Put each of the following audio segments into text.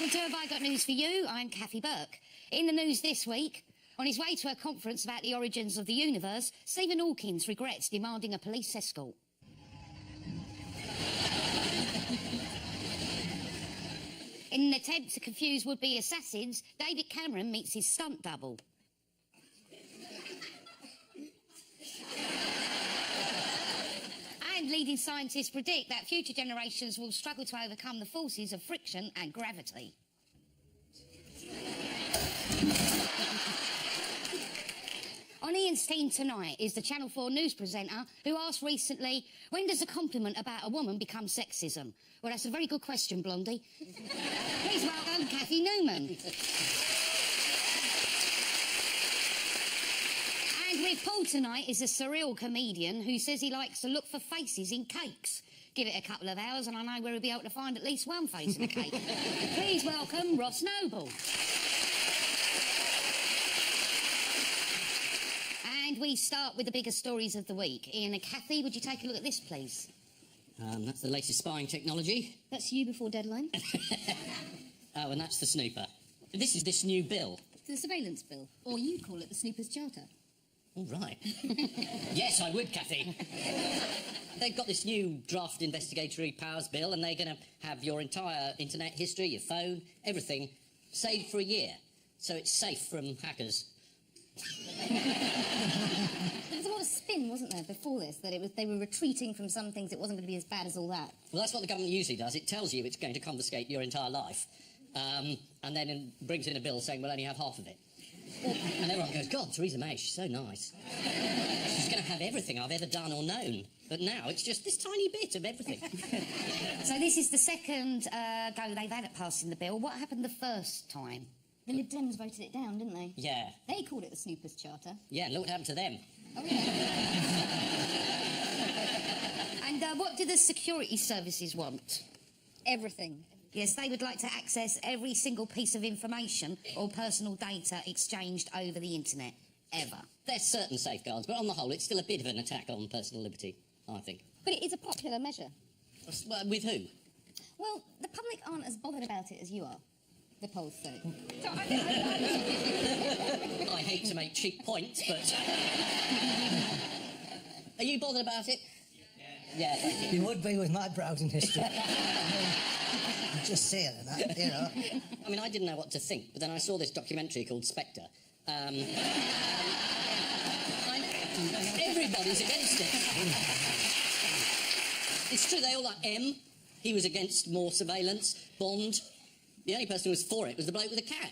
Welcome to Have I Got News for You? I'm Kathy Burke. In the news this week, on his way to a conference about the origins of the universe, Stephen Hawking regrets demanding a police escort. In an attempt to confuse would-be assassins, David Cameron meets his stunt double. And leading scientists predict that future generations will struggle to overcome the forces of friction and gravity. On Ian's team tonight is the Channel 4 news presenter who asked recently, when does a compliment about a woman become sexism? Well, that's a very good question, Blondie. Please welcome Kathy Newman. And with Paul tonight is a surreal comedian who says he likes to look for faces in cakes. Give it a couple of hours and I know we'll be able to find at least one face in a cake. Please welcome Ross Noble. And we start with the biggest stories of the week. Ian and Kathy, would you take a look at this, please? That's the latest spying technology. That's you before deadline. Oh, and that's the snooper. This is this new bill. The surveillance bill, or you call it the Snoopers Charter. All right. Yes, I would, Kathy. They've got this new draft investigatory powers bill, and they're going to have your entire internet history, your phone, everything, saved for a year. So it's safe from hackers. There was a lot of spin, wasn't there, before this, that they were retreating from some things, it wasn't going to be as bad as all that. Well, that's what the government usually does. It tells you it's going to confiscate your entire life, and then brings in a bill saying we'll only have half of it. And everyone goes, God, Theresa May, she's so nice. She's going to have everything I've ever done or known. But now it's just this tiny bit of everything. So this is the second go they've had at passing the bill. What happened the first time? The Lib Dems voted it down, didn't they? Yeah. They called it the Snoopers Charter. Yeah, and look what happened to them. Oh, yeah. And what do the security services want? Everything. Yes, they would like to access every single piece of information or personal data exchanged over the internet, ever. There's certain safeguards, but on the whole, it's still a bit of an attack on personal liberty, I think. But it is a popular measure. Well, with who? Well, the public aren't as bothered about it as you are, the polls say. So I hate to make cheap points, but... Are you bothered about it? Yeah. You would be with my browsing history. I'm just saying that, you know. I mean, I didn't know what to think, but then I saw this documentary called Spectre. Everybody's against it. It's true, they all like M. He was against more surveillance. Bond. The only person who was for it was the bloke with the cat.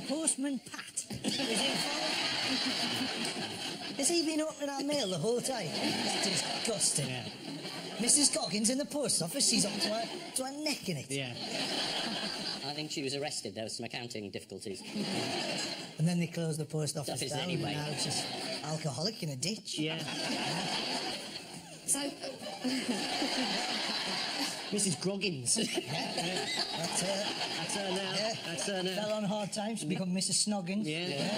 Postman Pat. Is he for? Has he been opening our mail the whole time? That's disgusting. Yeah. Mrs. Goggins in the post office, she's up to her neck in it. Yeah. I think she was arrested. There was some accounting difficulties. And then they closed the post office Stuff is down, anyway. and now she's alcoholic in a ditch. Yeah. So... Mrs. Groggins. Yeah. That's her. That's her now. Yeah. That's her now. Fell on hard times, she become Mrs. Snoggins. Yeah.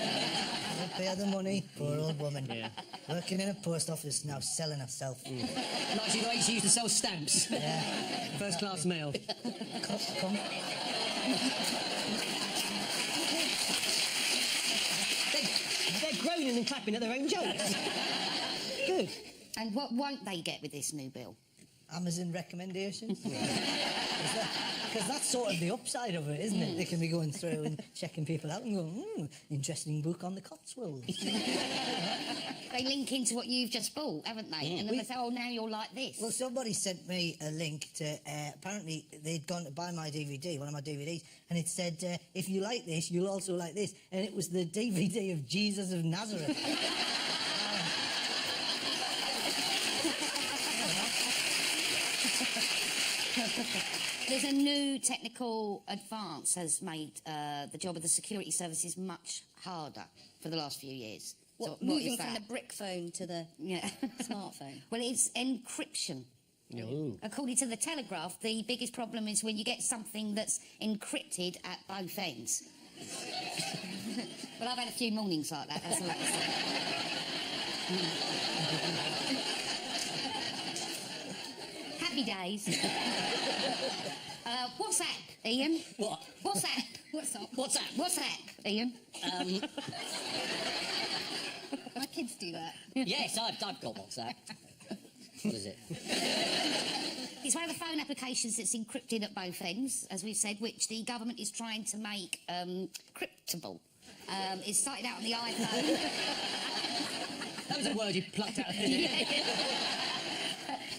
Don't pay her the money, poor old woman. Yeah. Working in a post office, now selling herself. Like the way she used to sell stamps. Yeah. First class mail. Come. They're groaning and clapping at their own jokes. Good. And what won't they get with this new bill? Amazon recommendations. Because that's sort of the upside of it, isn't it? They can be going through and checking people out and going, interesting book on the Cotswolds. They link into what you've just bought, haven't they? And then they say, oh, now you're like this. Well, somebody sent me a link to, apparently they'd gone to buy my DVD, one of my DVDs, and it said, if you like this, you'll also like this. And it was the DVD of Jesus of Nazareth. There's a new technical advance has made the job of the security services much harder for the last few years. What, So moving is from that? the brick phone to the smartphone? Well, it's encryption. Oh. According to the Telegraph, the biggest problem is when you get something that's encrypted at both ends. Well, I've had a few mornings like that, that's all I can say. Happy days. WhatsApp, Ian. What? WhatsApp. What's that? WhatsApp, Ian. My kids do that. Yes, I've got WhatsApp. What is it? It's one of the phone applications that's encrypted at both ends, as we've said, which the government is trying to make cryptable. It started out on the iPhone. That was a word you plucked out of thin air.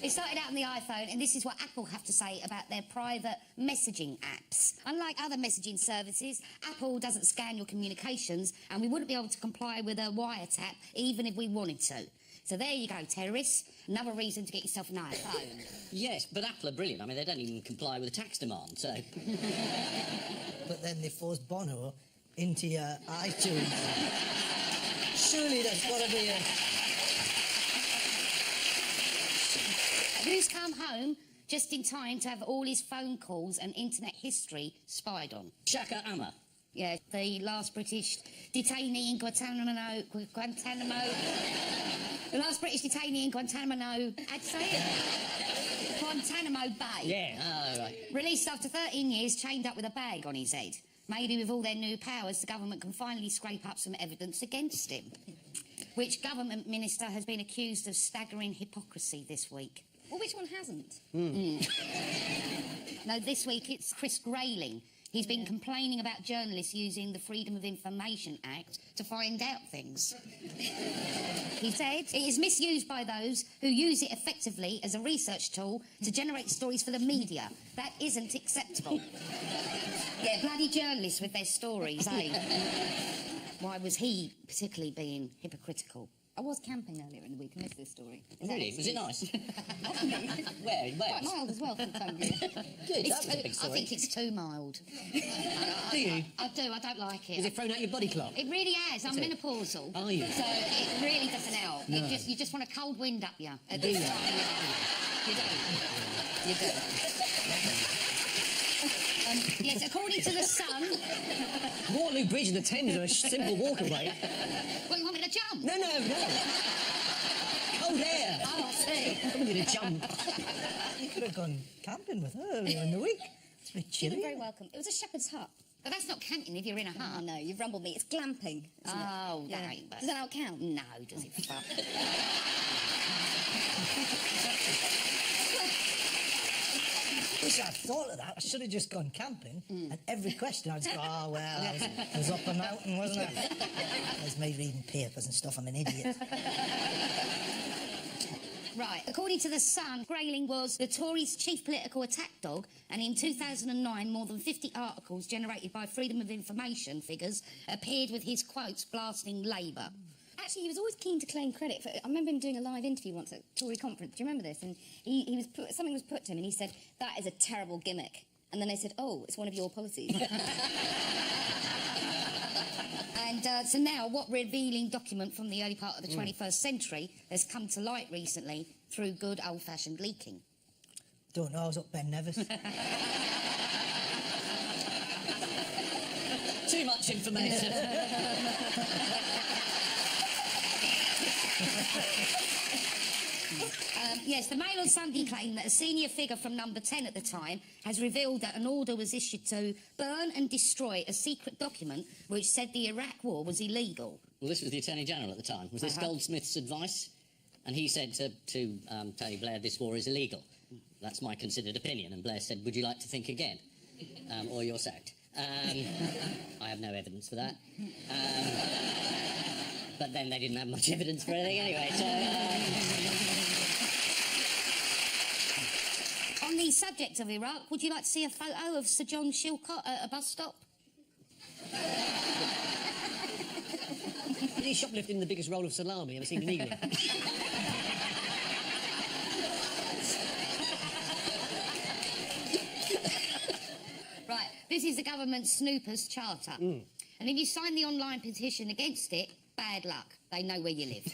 It started out on the iPhone, and this is what Apple have to say about their private messaging apps. Unlike other messaging services, Apple doesn't scan your communications, and we wouldn't be able to comply with a wiretap even if we wanted to. So there you go, terrorists. Another reason to get yourself an iPhone. Yes, but Apple are brilliant. I mean, they don't even comply with a tax demand, so... But then they forced Bono into your iTunes. Surely there's got to be a... Who's come home just in time to have all his phone calls and internet history spied on? Shaka Amma. Yeah, the last British detainee in Guantanamo... The last British detainee in Guantanamo... How'd you say it? Guantanamo Bay. Yeah. Oh, right. Released after 13 years, chained up with a bag on his head. Maybe with all their new powers, the government can finally scrape up some evidence against him. Which government minister has been accused of staggering hypocrisy this week? Well, which one hasn't? No, this week it's Chris Grayling. He's been complaining about journalists using the Freedom of Information Act to find out things. He said it is misused by those who use it effectively as a research tool to generate stories for the media. That isn't acceptable. Yeah, bloody journalists with their stories, eh? Why was he particularly being hypocritical? I was camping earlier in the week and missed this story. Is that Really? Was it nice? excuse? Where? In Quite Wales? mild as well for the time of year. Good, It's that was a too- big I story. think it's too mild. Do you? I do, I don't like it. Has it thrown out your body clock? It really has. I'm menopausal. Are you? So it really doesn't help. No. You just want a cold wind up you. At Do this you? time. You do. You do. Yes, according to the Sun... Waterloo Bridge and the Thames are a simple walk away. What, you want me to jump? No. Cold air. Oh, I see. I want you to jump. You could have gone camping with her earlier in the week. It's a bit You're chilly. very welcome. It was a shepherd's hut. But that's not camping if you're in a Oh, hut. no, you've rumbled me. It's glamping. Isn't Oh, it? Yeah. right. But Does that not count? no, does it? Fuck. Wish I'd thought of that. I should have just gone camping, and every question I'd just go, oh, well, I was up a mountain, wasn't I? There's me reading papers and stuff. I'm an idiot. Right, according to The Sun, Grayling was the Tories' chief political attack dog, and in 2009, more than 50 articles generated by Freedom of Information figures appeared with his quotes blasting Labour. Actually, he was always keen to claim credit for... I remember him doing a live interview once at a Tory conference. Do you remember this? And he was something was put to him, and he said, that is a terrible gimmick. And then they said, oh, it's one of your policies. And so now, what revealing document from the early part of the 21st century has come to light recently through good old-fashioned leaking? Don't know, I was up Ben Nevis. Too much information. Yes, the Mail on Sunday claimed that a senior figure from Number 10 at the time has revealed that an order was issued to burn and destroy a secret document which said the Iraq War was illegal. Well, this was the Attorney General at the time. Was this Goldsmith's advice? And he said to Tony Blair, this war is illegal. That's my considered opinion. And Blair said, would you like to think again? Or you're sacked. I have no evidence for that. But then they didn't have much evidence for anything anyway, so... On the subject of Iraq, would you like to see a photo of Sir John Shilcott at a bus stop? Did he shoplift in the biggest roll of salami ever seen in England? Right, this is the government Snoopers Charter. And if you sign the online petition against it, bad luck. They know where you live.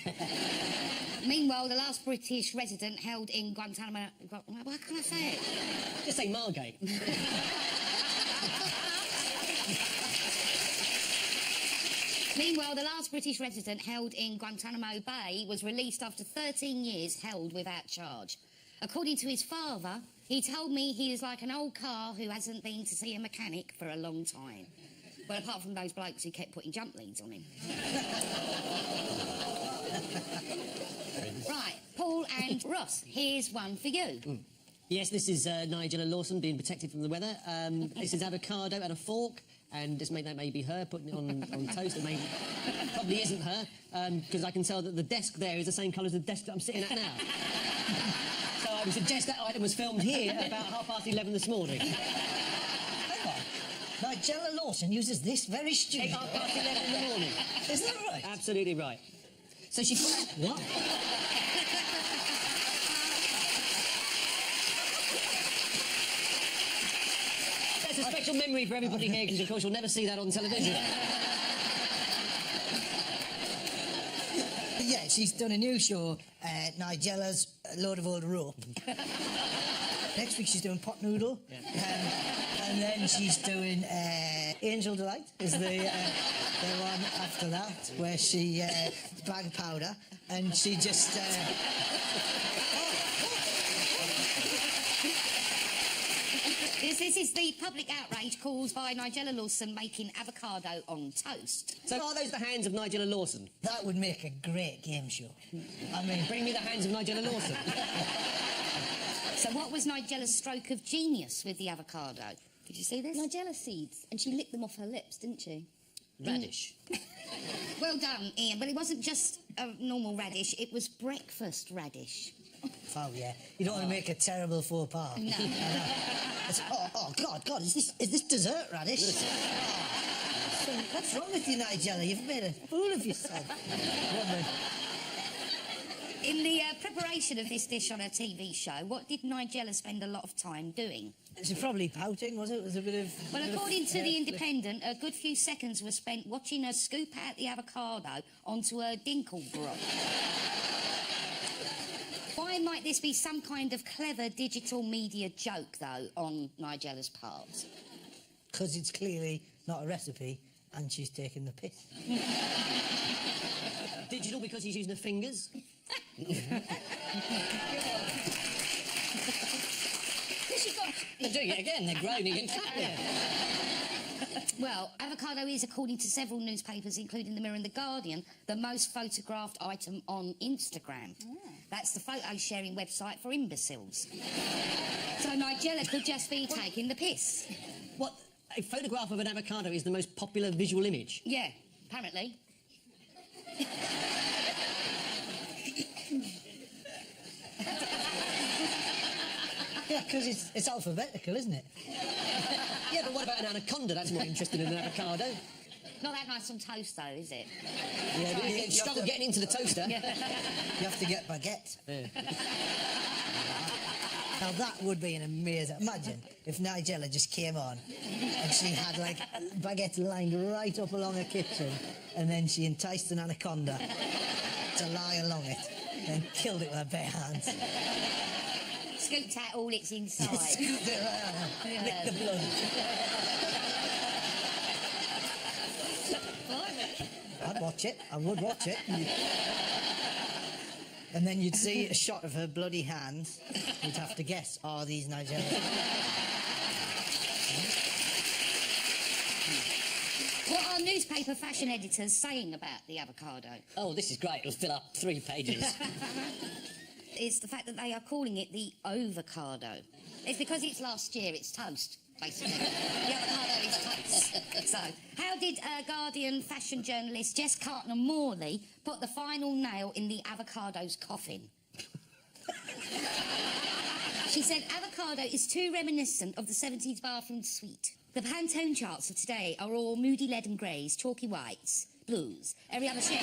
Meanwhile, the last British resident held in Guantanamo... Why can't I say it? Just say Margate. Meanwhile, the last British resident held in Guantanamo Bay was released after 13 years held without charge. According to his father, he told me he is like an old car who hasn't been to see a mechanic for a long time. Well, apart from those blokes who kept putting jump leads on him. Right, Paul and Ross, here's one for you. Yes, this is Nigella Lawson being protected from the weather. This is avocado and a fork, and that may be her putting it on toast. It probably isn't her, because I can tell that the desk there is the same colour as the desk that I'm sitting at now. So I would suggest that item was filmed here at about 11:30 this morning. Hang on. Nigella Lawson uses this very studio. 11:30 in the morning. Is that right? Absolutely right. So she... What? That's a special memory for everybody here, because of course you'll never see that on television. Yeah, she's done a new show, Nigella's Load of Old Rope. Next week she's doing Pot Noodle. Yeah. And then she's doing Angel Delight is the one after that, where she bag of powder and she just... This is the public outrage caused by Nigella Lawson making avocado on toast. So are those the hands of Nigella Lawson? That would make a great game show. I mean, Bring me the hands of Nigella Lawson. So what was Nigella's stroke of genius with the avocado? Did you see this? Nigella seeds, and she licked them off her lips, didn't she? Radish. Well done, Ian, but it wasn't just a normal radish, it was breakfast radish. oh yeah, you don't want to make a terrible faux pas. No. Oh God, is this dessert radish? So what's wrong with you, Nigella? You've made a fool of yourself. Woman. In the preparation of this dish on her TV show, what did Nigella spend a lot of time doing? It's probably pouting, was it? It was a bit of... Well, according to The Independent, a good few seconds were spent watching her scoop out the avocado onto her dinkle broth. Why might this be some kind of clever digital media joke, though, on Nigella's part? Because it's clearly not a recipe and she's taking the piss. Digital because he's using her fingers. They're doing it again. They're groaning and clapping. Well, avocado is, according to several newspapers, including The Mirror and The Guardian, the most photographed item on Instagram. That's the photo-sharing website for imbeciles. So Nigella could just be taking the piss. What? A photograph of an avocado is the most popular visual image? Yeah, apparently. Yeah, because it's alphabetical, isn't it? Yeah, but what about an anaconda? That's more interesting than an avocado. Not that nice on toast, though, is it? Yeah, but You struggle getting into the toaster. you have to get baguette. Yeah. Now that would be an amazing... Imagine if Nigella just came on and she had, like, baguette lined right up along her kitchen and then she enticed an anaconda to lie along it and killed it with her bare hands. Scooped out all its inside. Scooped it right out. Lick the blood. I'd watch it. I would watch it. And then you'd see a shot of her bloody hands. You'd have to guess, are these Nigella? What are newspaper fashion editors saying about the avocado? Oh, this is great. It'll fill up 3 pages. Is the fact that they are calling it the ovocado. It's because it's last year, it's toast, basically. The avocado is toast. So, how did Guardian fashion journalist Jess Cartner-Morley put the final nail in the avocado's coffin? She said, avocado is too reminiscent of the 70s bathroom suite. The Pantone charts of today are all moody lead and greys, chalky whites, blues, every other shade.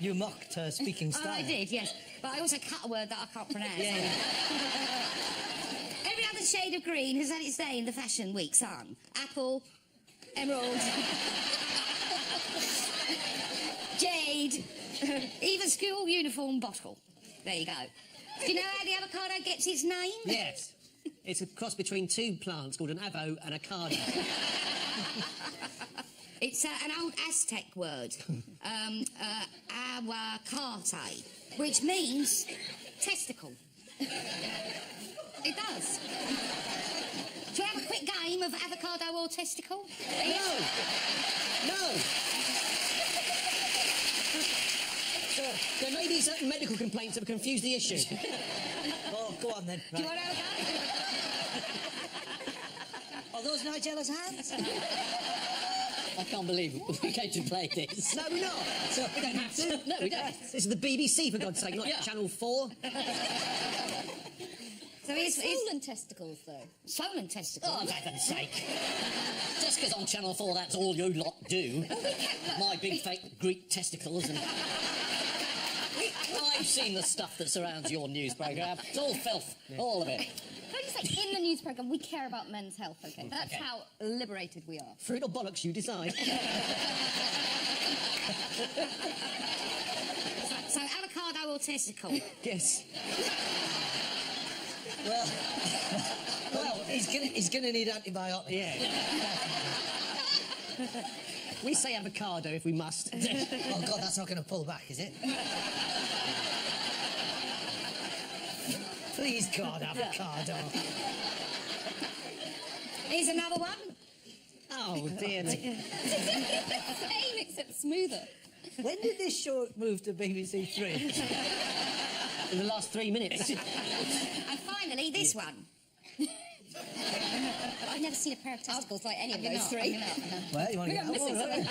You mocked her speaking style. Oh, I did, yes. But I also cut a word that I can't pronounce. Yeah. Every other shade of green has had its day in the Fashion Week sun. Apple, emerald, jade, even school uniform bottle. There you go. Do you know how the avocado gets its name? Yes. It's a cross between 2 plants called an avo and a cardo. It's an old Aztec word, aguacate, which means testicle. It does. Do you have a quick game of avocado or testicle? No! There may be certain medical complaints that have confused the issue. Oh, go on then. Do you Right. want to have a go? Are those Nigella's hands? I can't believe we came to play this. No, we're not. So, we don't have to. No, we don't. This is the BBC, for God's sake, not Yeah. Channel 4. So it's Swollen testicles, though. swollen testicle. Oh, for heaven's sake. Just because on Channel 4 that's all you lot do. My big fake Greek testicles and... I've seen the stuff that surrounds your news programme. It's all filth, all of it. Can I just say, in the news programme, we care about men's health, OK? That's Okay. how liberated we are. Fruit or bollocks, you decide. So avocado or testicle? Yes. Well, he's gonna need antibiotics. Yeah. We say avocado if we must. Oh, God, that's not gonna pull back, is it? Please, God, avocado. Here's another one. Oh, dear me. Same, except smoother. When did this show move to BBC Three? In the last 3 minutes. And finally, this one. I've never seen a pair of testicles like any of Have you those not? three. Have you not? Well, you want to We're get missing all right.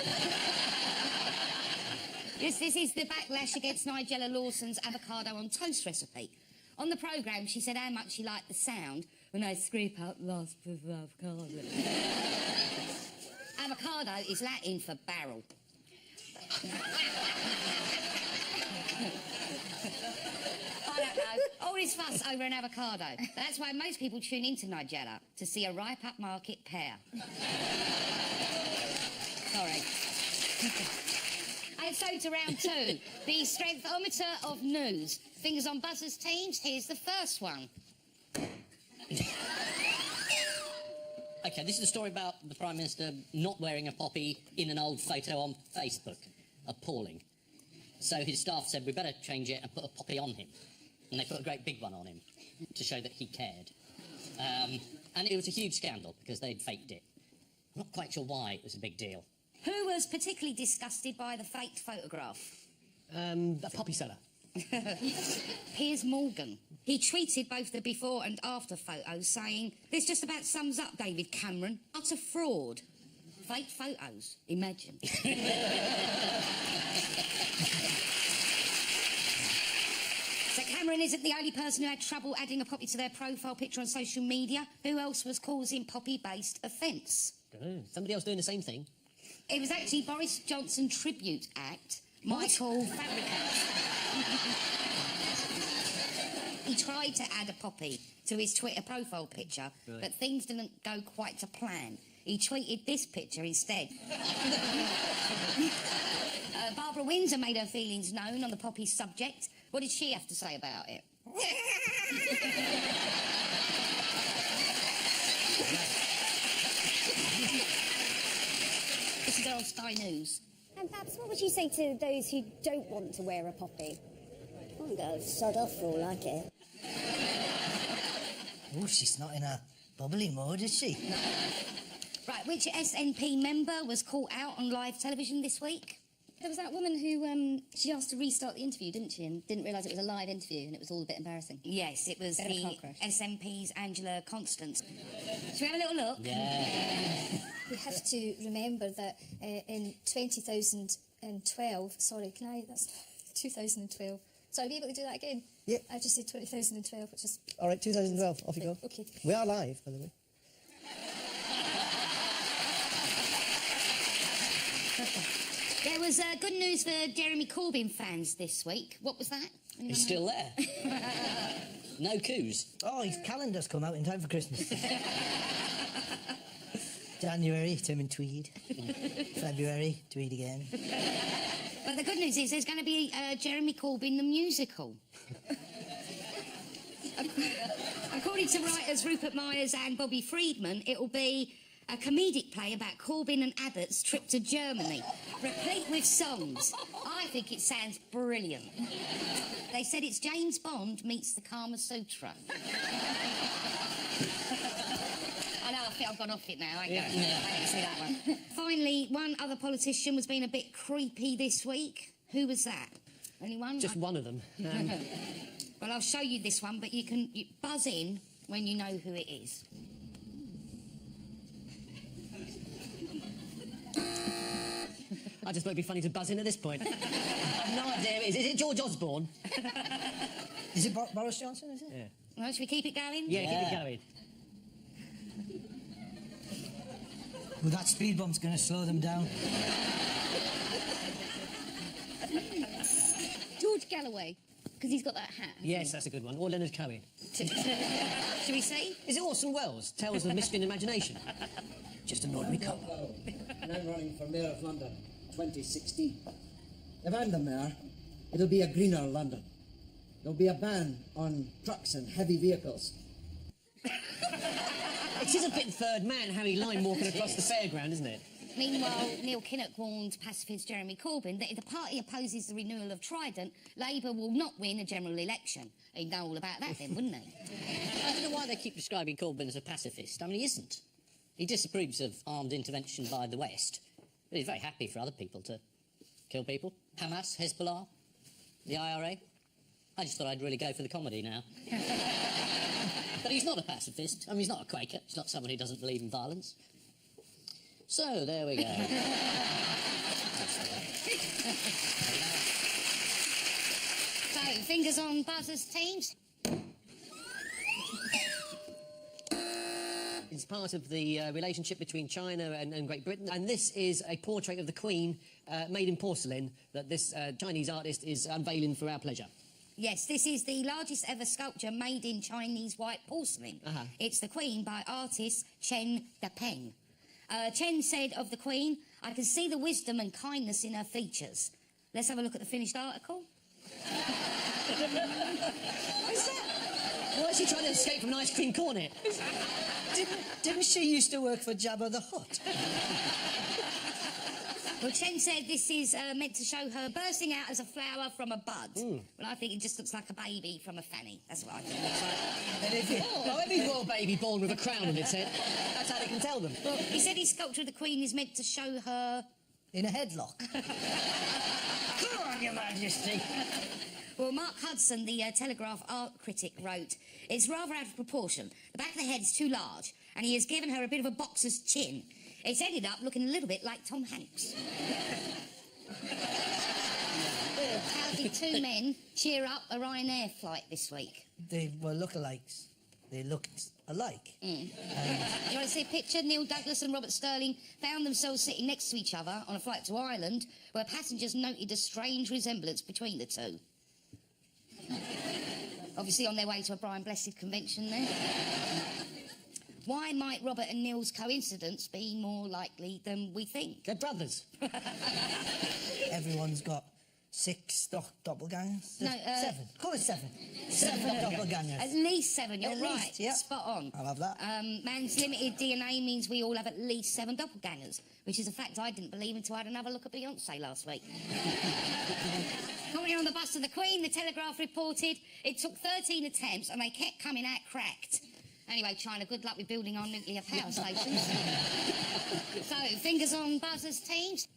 This is the backlash against Nigella Lawson's avocado on toast recipe. On the programme, she said how much she liked the sound when I scrape out the last bit of avocado. Avocado is Latin for barrel. I don't know. All this fuss over an avocado. That's why most people tune into Nigella, to see a ripe upmarket pear. Sorry. And so to round two, the strengthometer of news. Fingers on buzzers, teams. Here's the first one. OK, this is a story about the Prime Minister not wearing a poppy in an old photo on Facebook. Appalling. So his staff said, we better change it and put a poppy on him. And they put a great big one on him to show that he cared. And it was a huge scandal because they'd faked it. I'm not quite sure why it was a big deal. Who was particularly disgusted by the faked photograph? A poppy seller. Piers Morgan. He tweeted both the before and after photos saying, this just about sums up David Cameron. Utter fraud. Fake photos. Imagine. So Cameron isn't the only person who had trouble adding a poppy to their profile picture on social media. Who else was causing poppy-based offence? Somebody else doing the same thing. It was actually Boris Johnson tribute act, Michael Fabricant. He tried to add a poppy to his Twitter profile picture, but things didn't go quite to plan. He tweeted this picture instead. Barbara Windsor made her feelings known on the poppy subject. What did she have to say about it? This is our Sky News. And perhaps what would you say to those who don't want to wear a poppy? Oh, go sod off for all I care. Oh, she's not in a bubbly mode, is she? Right, which SNP member was caught out on live television this week? There was that woman who, she asked to restart the interview, didn't she? And didn't realise it was a live interview and it was all a bit embarrassing. Yes, it was Bit of a the car crash. SNP's Angela Constance. Shall we have a little look? Yeah. We have to remember that in 2012, sorry, can I, that's 2012. Sorry, I'll be able to do that again? Yeah. I just said 2012, which is... All right, 2012, off you go. Okay. We are live, by the way. There was good news for Jeremy Corbyn fans this week. What was that? Anyone He's know? still there. No coups. Oh, his calendar's come out in time for Christmas. January, Tim and Tweed. February, Tweed again. But the good news is there's going to be Jeremy Corbyn the musical. According to writers Rupert Myers and Bobby Friedman, it will be A comedic play about Corbyn and Abbott's trip to Germany, replete with songs. I think it sounds brilliant. They said it's James Bond meets the Kama Sutra. I know, I think I've gone off it now. I didn't see that one. Finally, one other politician was being a bit creepy this week. Who was that? Anyone? Just one of them. Well, I'll show you this one, but you buzz in when you know who it is. I just thought it'd be funny to buzz in at this point. I have no idea. Is it George Osborne? Is it Boris Johnson, is it? Yeah. Well, should we keep it going? Yeah, keep it going. Well, that speed bump's going to slow them down. George Galloway, because he's got that hat. Yes, that's a good one. Or Leonard Cohen. Should we see? Is it Orson Welles? Tales of Misfit Imagination. Just an ordinary cop. And I'm running for Mayor of London, 2016. If I'm the mayor, it'll be a greener London. There'll be a ban on trucks and heavy vehicles. It is a bit third man, Harry Lime walking across the fairground, isn't it? Meanwhile, Neil Kinnock warned pacifist Jeremy Corbyn that if the party opposes the renewal of Trident, Labour will not win a general election. He'd know all about that then, wouldn't he? I don't know why they keep describing Corbyn as a pacifist. I mean, he isn't. He disapproves of armed intervention by the West, but he's very happy for other people to kill people. Hamas, Hezbollah, the IRA. I just thought I'd really go for the comedy now. But he's not a pacifist. I mean, he's not a Quaker. He's not someone who doesn't believe in violence. So, there we go. So, fingers on buzzers, teams. It's part of the relationship between China and Great Britain, and this is a portrait of the Queen made in porcelain that this Chinese artist is unveiling for our pleasure. Yes, this is the largest ever sculpture made in Chinese white porcelain. It's the Queen by artist Chen Depeng. Chen said of the Queen, "I can see the wisdom and kindness in her features." Let's have a look at the finished article. What's that? Why is she trying to escape from an ice cream cornet? Didn't she used to work for Jabba the Hutt? Well, Chen said this is meant to show her bursting out as a flower from a bud. Well, I think it just looks like a baby from a fanny. That's what I think it looks like. And every royal baby born with a crown on its head, that's how they can tell them. Well, he said his sculpture of the Queen is meant to show her... In a headlock. Come on, Your Majesty. Well, Mark Hudson, the Telegraph art critic, wrote, "It's rather out of proportion. The back of the head is too large, and he has given her a bit of a boxer's chin. It's ended up looking a little bit like Tom Hanks." How did two men cheer up a Ryanair flight this week? They were lookalikes. They looked alike. You want to see a picture? Neil Douglas and Robert Sterling found themselves sitting next to each other on a flight to Ireland, where passengers noted a strange resemblance between the two. Obviously on their way to a Brian Blessed convention there. Why might Robert and Neil's coincidence be more likely than we think? They're brothers. Everyone's got 6 doppelgangers. No, 7. Call it 7. 7 doppelgangers. At least 7, you're At right. least, yeah. Spot on. I'll have that. Man's limited DNA means we all have at least 7 doppelgangers, which is a fact I didn't believe until I had another look at Beyonce last week. Coming on the bus of the Queen, the Telegraph reported it took 13 attempts and they kept coming out cracked. Anyway, China, good luck with building our nuclear power stations. So, fingers on buzzers, teams.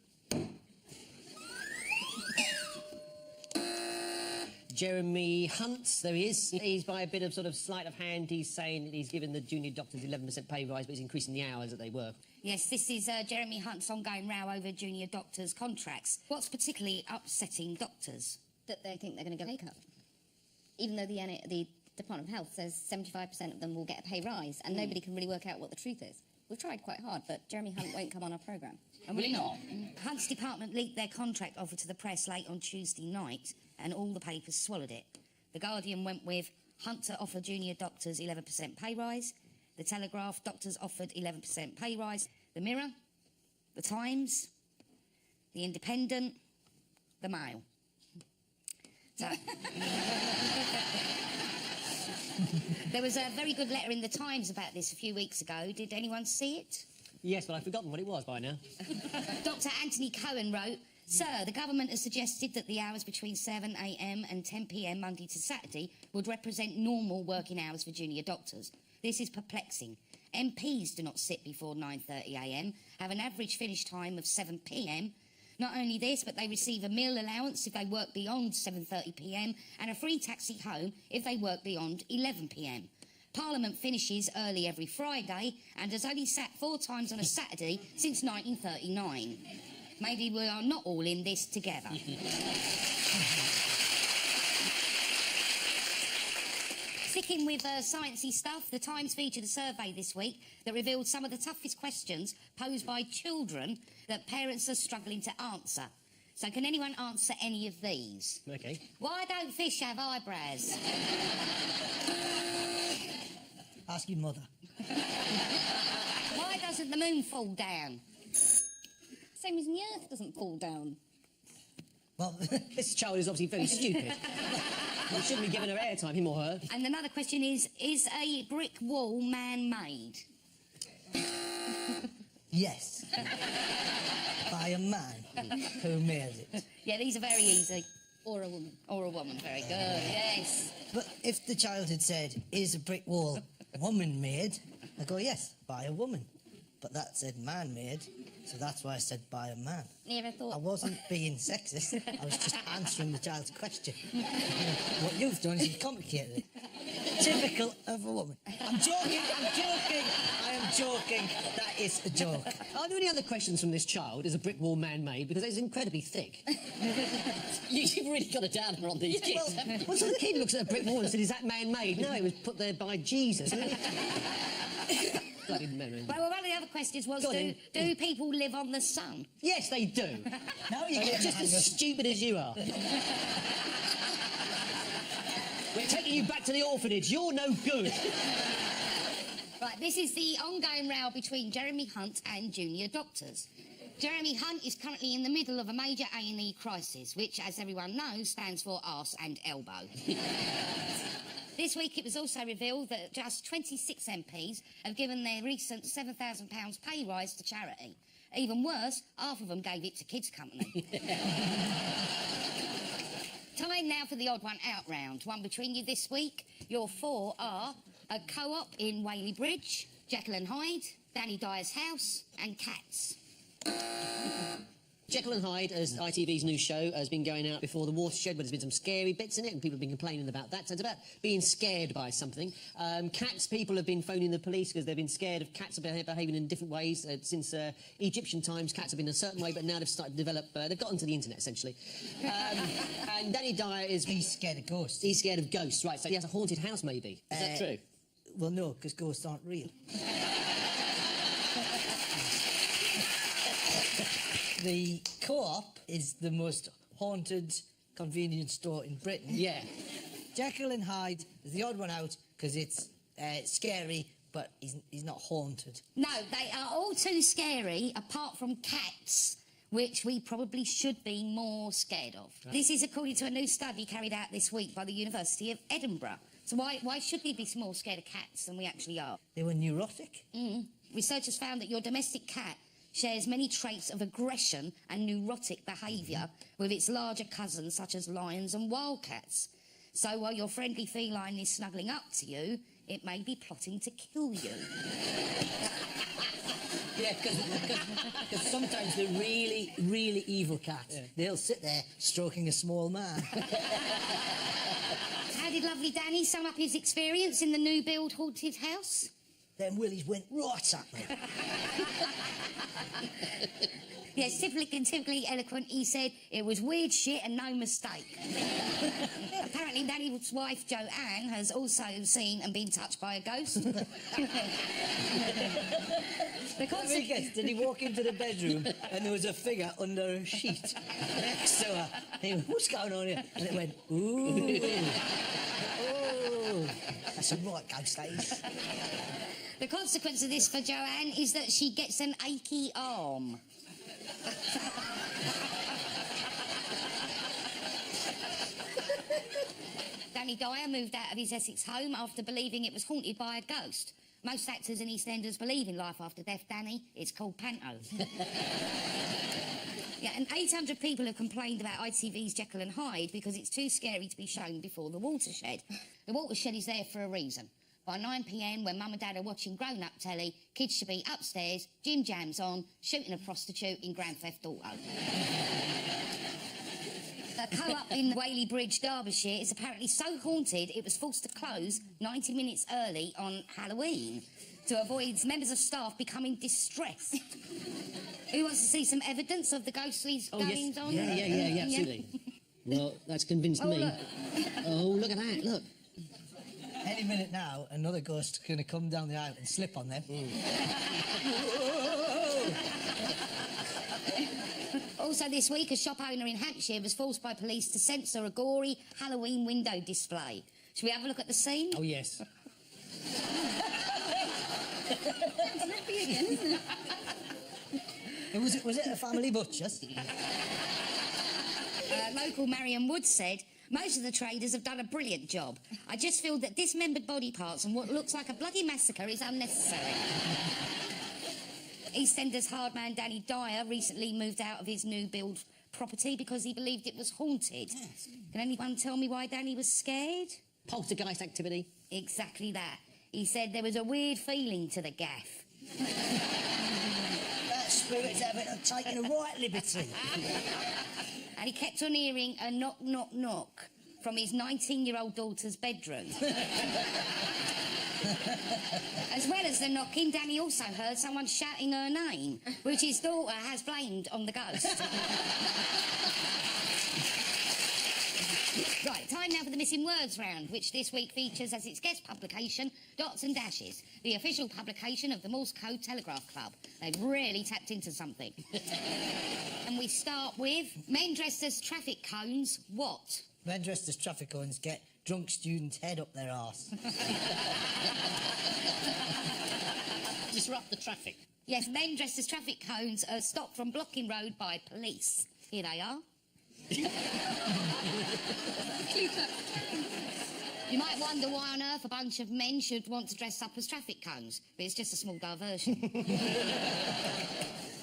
Jeremy Hunt, there he is. He's by a bit of sort of sleight of hand. He's saying that he's given the junior doctors 11% pay rise, but he's increasing the hours that they work. Yes, this is Jeremy Hunt's ongoing row over junior doctors' contracts. What's particularly upsetting doctors? That they think they're going to get a pay cut. Even though the Department of Health says 75% of them will get a pay rise, and nobody can really work out what the truth is. We've tried quite hard, but Jeremy Hunt won't come on our programme. And will he not? Hunt's department leaked their contract offer to the press late on Tuesday night, and all the papers swallowed it. The Guardian went with Hunt to offer junior doctors 11% pay rise. The Telegraph, doctors offered 11% pay rise. The Mirror, The Times, The Independent, The Mail. So... There was a very good letter in The Times about this a few weeks ago. Did anyone see it? Yes, but I've forgotten what it was by now. Dr. Anthony Cohen wrote, Sir, the government has suggested that the hours between 7 a.m. and 10 p.m. Monday to Saturday would represent normal working hours for junior doctors. This is perplexing. MPs do not sit before 9:30 a.m, have an average finish time of 7 p.m. Not only this, but they receive a meal allowance if they work beyond 7:30 p.m. and a free taxi home if they work beyond 11 p.m. Parliament finishes early every Friday and has only sat 4 times on a Saturday since 1939. Maybe we are not all in this together. Sticking with sciencey stuff, the Times featured a survey this week that revealed some of the toughest questions posed by children that parents are struggling to answer. So can anyone answer any of these? OK. Why don't fish have eyebrows? Ask your mother. Why doesn't the moon fall down? Same as the earth doesn't fall down. Well, This child is obviously very stupid. We shouldn't be giving her airtime, him or her. And another question is a brick wall man-made? yes. By a man who made it. Yeah, these are very easy. Or a woman. Or a woman, very good, yes. But if the child had said, is a brick wall woman-made, I'd go, yes, by a woman. But that said man-made, so that's why I said by a man. Never thought. I wasn't being sexist, I was just answering the child's question. What you've done is you've complicated it. Typical of a woman. I'm joking, I am joking. That is a joke. Are there any other questions from this child? Is a brick wall man-made? Because it's incredibly thick. You've really got a downer on these kids. Well, so the kid looks at a brick wall and said, is that man-made? No, it was put there by Jesus. Bloody man-made. Well, one of the other questions was, Go on, do people live on the sun? Yes, they do. Now you And get they're just as stupid as you are. We're taking you back to the orphanage. You're no good. Right, this is the ongoing row between Jeremy Hunt and junior doctors. Jeremy Hunt is currently in the middle of a major A&E crisis, which, as everyone knows, stands for arse and elbow. This week it was also revealed that just 26 MPs have given their recent £7,000 pay rise to charity. Even worse, half of them gave it to Kids Company. Time now for the odd one out round. One between you this week. Your 4 are a co-op in Whaley Bridge, Jekyll and Hyde, Danny Dyer's House, and Cats. Jekyll and Hyde, as ITV's new show, has been going out before the watershed, but there's been some scary bits in it, and people have been complaining about that. So it's about being scared by something. Cats, people have been phoning the police because they've been scared of cats behaving in different ways. Since Egyptian times, cats have been a certain way, but now they've started to develop... they've got onto the internet, essentially. And Danny Dyer is... He's scared of ghosts. He's scared of ghosts, right. So he has a haunted house, maybe. Is that true? Well, no, because ghosts aren't real. The Co-op is the most haunted convenience store in Britain. Yeah. Jekyll and Hyde is the odd one out because it's scary, but he's not haunted. No, they are all too scary, apart from Cats, which we probably should be more scared of. Right. This is according to a new study carried out this week by the University of Edinburgh. So why should we be more scared of cats than we actually are? They were neurotic. Researchers found that your domestic cat shares many traits of aggression and neurotic behaviour with its larger cousins, such as lions and wildcats. So while your friendly feline is snuggling up to you, it may be plotting to kill you. Yeah, because sometimes the really, really evil cats, they'll sit there stroking a small man. How did lovely Danny sum up his experience in the new build haunted house? Them willies went right at me. Yes, typically eloquent, he said it was weird shit and no mistake. Apparently Danny's wife, Joanne, has also seen and been touched by a ghost. Did he walk into the bedroom and there was a figure under a sheet next to her? He went, what's going on here? And it went, ooh. Oh, that's a right ghost, that is. The consequence of this for Joanne is that she gets an achy arm. Danny Dyer moved out of his Essex home after believing it was haunted by a ghost. Most actors and EastEnders believe in life after death, Danny. It's called Panto. Yeah, and 800 people have complained about ITV's Jekyll and Hyde because it's too scary to be shown before the watershed. The watershed is there for a reason. By 9 p.m, when Mum and Dad are watching grown-up telly, kids should be upstairs, gym jams on, shooting a prostitute in Grand Theft Auto. A co-op in Whaley Bridge, Derbyshire, is apparently so haunted it was forced to close 90 minutes early on Halloween to avoid members of staff becoming distressed. Who wants to see some evidence of the ghostly goings on? Yeah, absolutely. Well, that's convinced me. Look. Oh, look at that, look. Any minute now, another ghost's going to come down the aisle and slip on them. Also this week, a shop owner in Hampshire was forced by police to censor a gory Halloween window display. Shall we have a look at the scene? Oh, yes. Snappy again, isn't it? Was it a family butcher's? Local Marion Wood said, most of the traders have done a brilliant job. I just feel that dismembered body parts and what looks like a bloody massacre is unnecessary. EastEnders hard man Danny Dyer recently moved out of his new build property because he believed it was haunted. Yes. Can anyone tell me why Danny was scared? Poltergeist activity. Exactly that. He said there was a weird feeling to the gaff. That spirit's taking a right liberty. And he kept on hearing a knock, knock, knock from his 19-year-old daughter's bedroom. As well as the knocking, Danny also heard someone shouting her name, which his daughter has blamed on the ghost. Right, time now for the Missing Words round, which this week features as its guest publication, Dots and Dashes, the official publication of the Morse Code Telegraph Club. They've really tapped into something. And we start with men dressed as traffic cones, what? Men dressed as traffic cones get drunk students' head up their arse. Disrupt the traffic. Yes, men dressed as traffic cones are stopped from blocking road by police. Here they are. You might wonder why on earth a bunch of men should want to dress up as traffic cones, but it's just a small diversion.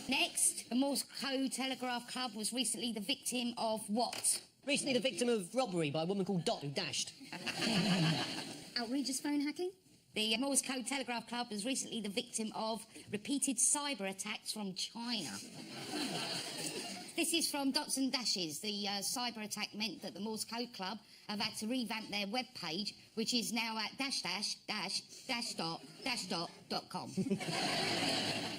Next, the Morse Code Telegraph Club was recently the victim of what? Recently the victim of robbery by a woman called Dot who dashed. Outrageous phone hacking? The Morse Code Telegraph Club was recently the victim of repeated cyber attacks from China. This is from Dots and Dashes. The cyber attack meant that the Morse Code Club have had to revamp their web page, which is now at --dot.com.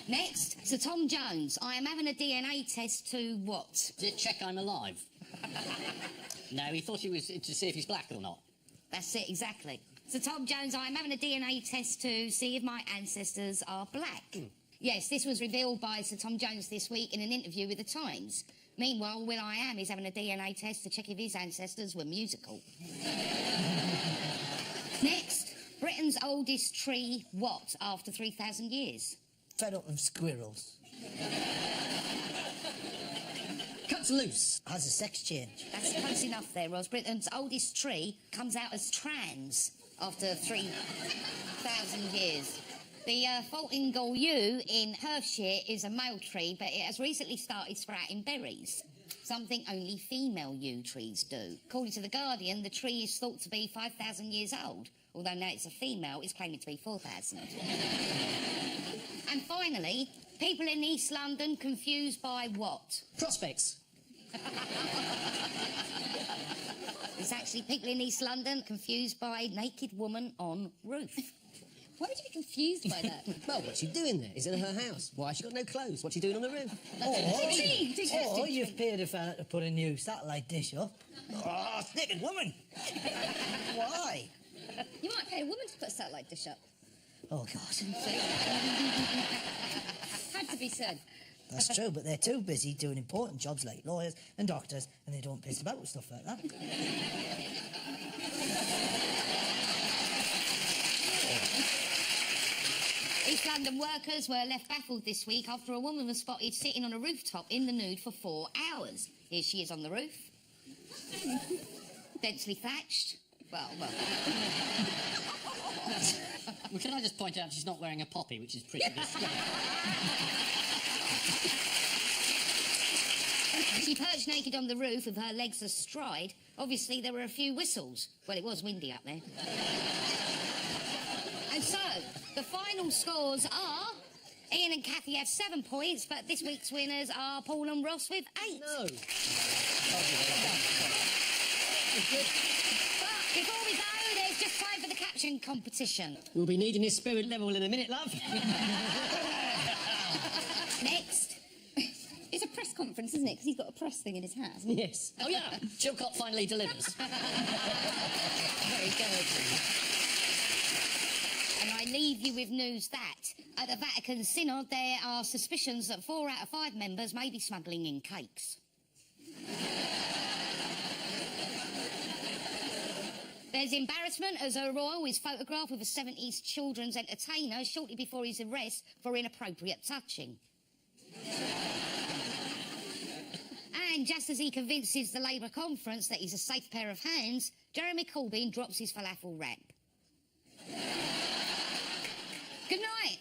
Next, Sir Tom Jones. I am having a DNA test to what? Did it check I'm alive? No, he thought he was to see if he's black or not. That's it, exactly. Sir Tom Jones, I am having a DNA test to see if my ancestors are black. Yes, this was revealed by Sir Tom Jones this week in an interview with The Times. Meanwhile, will.i.am is having a DNA test to check if his ancestors were musical. Next, Britain's oldest tree, what, after 3,000 years? Fed up of squirrels. Cuts loose. Has a sex change. That's close enough there, Ros. Britain's oldest tree comes out as trans after 3,000 years. The Faltingall Yew in Hertfordshire is a male tree, but it has recently started sprouting berries, something only female yew trees do. According to The Guardian, the tree is thought to be 5,000 years old, although now it's a female, it's claiming to be 4,000. And finally, people in East London confused by what? Prospects. It's actually people in East London confused by naked woman on roof. Why would you be confused by that? Well, what's she doing there? Is it her house? Why has she got no clothes? What's she doing on the roof? Or you've paid a fella to put a new satellite dish up. Oh, naked woman! Why? You might pay a woman to put a satellite dish up. Oh, God. Had to be said. That's true, but they're too busy doing important jobs like lawyers and doctors, and they don't piss about with stuff like that. East London workers were left baffled this week after a woman was spotted sitting on a rooftop in the nude for 4 hours. Here she is on the roof. Densely thatched. Well. Well, can I just point out she's not wearing a poppy, which is pretty distinct. She perched naked on the roof with her legs astride. Obviously, there were a few whistles. Well, it was windy up there. And so, the final scores are... Ian and Kathy have 7 points, but this week's winners are Paul and Ross with 8. No. But before we go, there's just time for the caption competition. We'll be needing his spirit level in a minute, love. Next. It's a press conference, isn't it? Because he's got a press thing in his hat. Yes. Oh, yeah, Chilcott finally delivers. Very good. And I leave you with news that at the Vatican Synod there are suspicions that 4 out of 5 members may be smuggling in cakes. There's embarrassment as Her Royal is photographed with a 70s children's entertainer shortly before his arrest for inappropriate touching. And just as he convinces the Labour conference that he's a safe pair of hands, Jeremy Corbyn drops his falafel wrap. Good night.